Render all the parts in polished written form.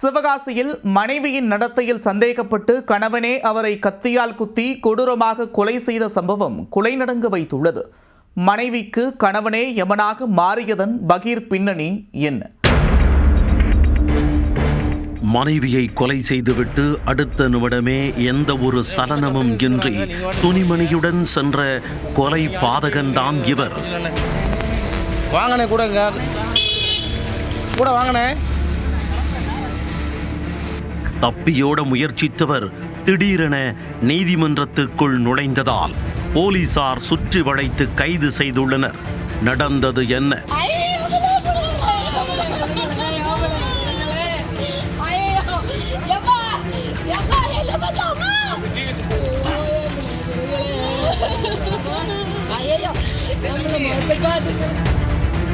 சிவகாசியில் மனைவியின் நடத்தையில் சந்தேகப்பட்டு கணவனே அவரை கத்தியால் குத்தி கொடூரமாக கொலை செய்த சம்பவம் குலைநடுங்க வைத்துள்ளது. மனைவிக்கு கணவனே யமனாக மாறியதன் பகீர் பின்னணி என்ன? மனைவியை கொலை செய்துவிட்டு அடுத்த நிமிடமே எந்த ஒரு சலனமும் இன்றி துணிமணியுடன் சென்ற கொலை பாதகன்தான் இவர். வாங்கனே கூட வாங்கனே. தப்பியோட முயற்சித்தவர் திடீரென நீதிமன்றத்திற்குள் நுழைந்ததால் போலீசார் சுற்றி வளைத்து கைது செய்துள்ளனர். நடந்தது என்ன?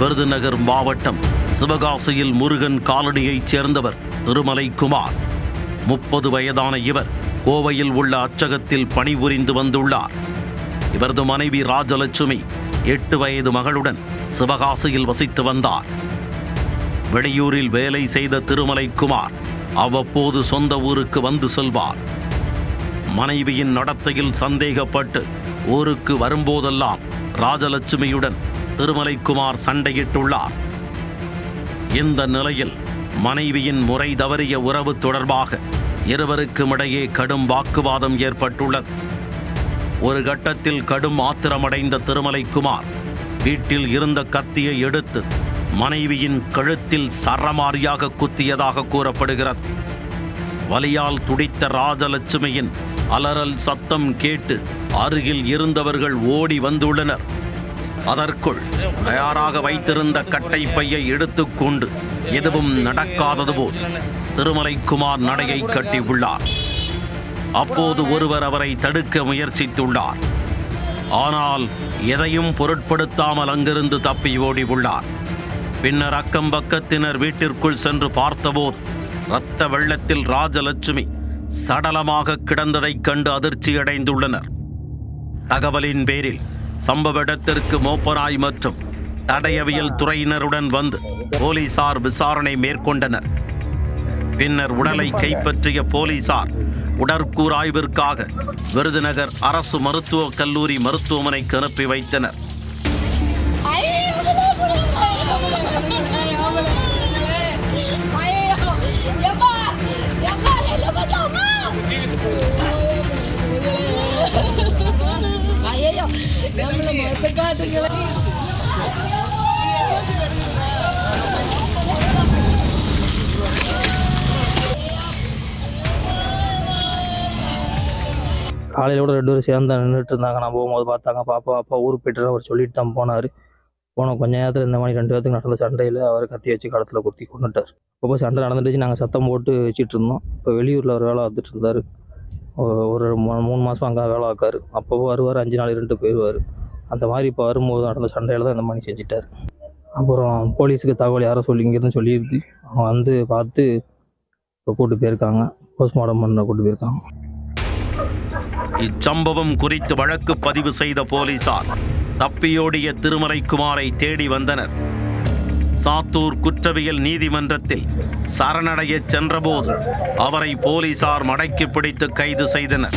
விருதுநகர் மாவட்டம் சிவகாசியில் முருகன் காலனியைச் சேர்ந்தவர் திருமலைக்குமார். 30 வயதான இவர் கோவையில் உள்ள அச்சகத்தில் பணிபுரிந்து வந்துள்ளார். இவரது மனைவி ராஜலட்சுமி 8 வயது மகளுடன் சிவகாசியில் வசித்து வந்தார். வெளியூரில் வேலை செய்த திருமலைக்குமார் அவ்வப்போது சொந்த ஊருக்கு வந்து செல்வார். மனைவியின் நடத்தையில் சந்தேகப்பட்டு ஊருக்கு வரும்போதெல்லாம் ராஜலட்சுமியுடன் திருமலைக்குமார் சண்டையிட்டுள்ளார். இந்த நிலையில் மனைவியின் முறை தவறிய உறவு தொடர்பாக இருவருக்கும் இடையே கடும் வாக்குவாதம் ஏற்பட்டுள்ளது. ஒரு கட்டத்தில் கடும் ஆத்திரமடைந்த திருமலைக்குமார் வீட்டில் இருந்த கத்தியை எடுத்து மனைவியின் கழுத்தில் சரமாரியாக குத்தியதாக கூறப்படுகிறது. வலியால் துடித்த ராஜலட்சுமியின் அலறல் சத்தம் கேட்டு அருகில் இருந்தவர்கள் ஓடி வந்துள்ளனர். அதற்குள் தயாராக வைத்திருந்த கட்டை பையை எடுத்துக்கொண்டு எதுவும் நடக்காதது போல் திருமலைக்குமார் நடையை கட்டியுள்ளார். அப்போது ஒருவர் அவரை தடுக்க முயற்சித்துள்ளார். ஆனால் எதையும் பொருட்படுத்தாமல் அங்கிருந்து தப்பி ஓடி உள்ளார். பின்னர் அக்கம் பக்கத்தினர் வீட்டிற்குள் சென்று பார்த்தபோது இரத்த வெள்ளத்தில் ராஜலட்சுமி சடலமாக கிடந்ததைக் கண்டு அதிர்ச்சியடைந்துள்ளனர். தகவலின் பேரில் சம்பவ இடத்திற்கு மோப்பனாய் மற்றும் தடயவியல் துறையினருடன் வந்து போலீசார் விசாரணை மேற்கொண்டனர். பின்னர் உடலை கைப்பற்றிய போலீசார் உடற்கூறாய்விற்காக விருதுநகர் அரசு மருத்துவக் கல்லூரி மருத்துவமனைக்கு அனுப்பி வைத்தனர். காலையில் கூட 2 பேரும் சேர்ந்து நின்றுட்டு இருந்தாங்க. நான் போகும்போது பார்த்தாங்க. அப்பா ஊருக்கு போய்ட்டு அவர் சொல்லிட்டு தான் போனார். போன கொஞ்ச நேரத்தில் இந்த மாதிரி 2 பேர்த்துக்கு நடந்த சண்டையில் அவர் கத்தி வச்சு களத்தில் குத்தி கொண்டுட்டார். அப்போ சண்டை நடந்துட்டு நாங்கள் சத்தம் போட்டு வச்சுட்டு இருந்தோம். இப்போ வெளியூரில் ஒரு வேலை பார்த்துட்டு இருந்தார். ஒரு 3 மாதம் அங்கே வேலை பார்க்காரு. அப்போ வருவார், 5 நாள் இருந்துட்டு போயிடுவார். அந்த மாதிரி இப்போ வரும்போது நடந்த சண்டையில் தான் இந்த மாதிரி செஞ்சிட்டார். அப்புறம் போலீஸுக்கு தகவல் யாரோ இங்கேருந்து சொல்லியிருக்கு. அவங்க வந்து பார்த்து இப்போ கூப்பிட்டு போயிருக்காங்க. போஸ்ட்மார்ட்டம் பண்ண கூப்பிட்டு போயிருக்காங்க. இச்சம்பவம் குறித்து வழக்கு பதிவு செய்த போலீசார் தப்பியோடிய திருமலைக்குமாரை தேடி வந்தனர். சாத்தூர் குற்றவியல் நீதிமன்றத்தில் சரணடைய சென்றபோது அவரை போலீசார் மடக்கி பிடித்து கைது செய்தனர்.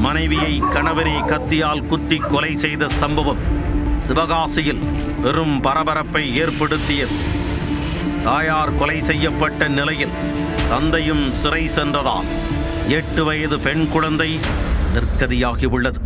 மனைவியை கணவனை கத்தியால் குத்தி கொலை செய்த சம்பவம் சிவகாசியில் பெரும் பரபரப்பை ஏற்படுத்தியது. தாயார் கொலை செய்யப்பட்ட நிலையில் தந்தையும் சிறை சென்றதால் 8 வயது பெண் குழந்தை நிர்கதியாகியுள்ளது.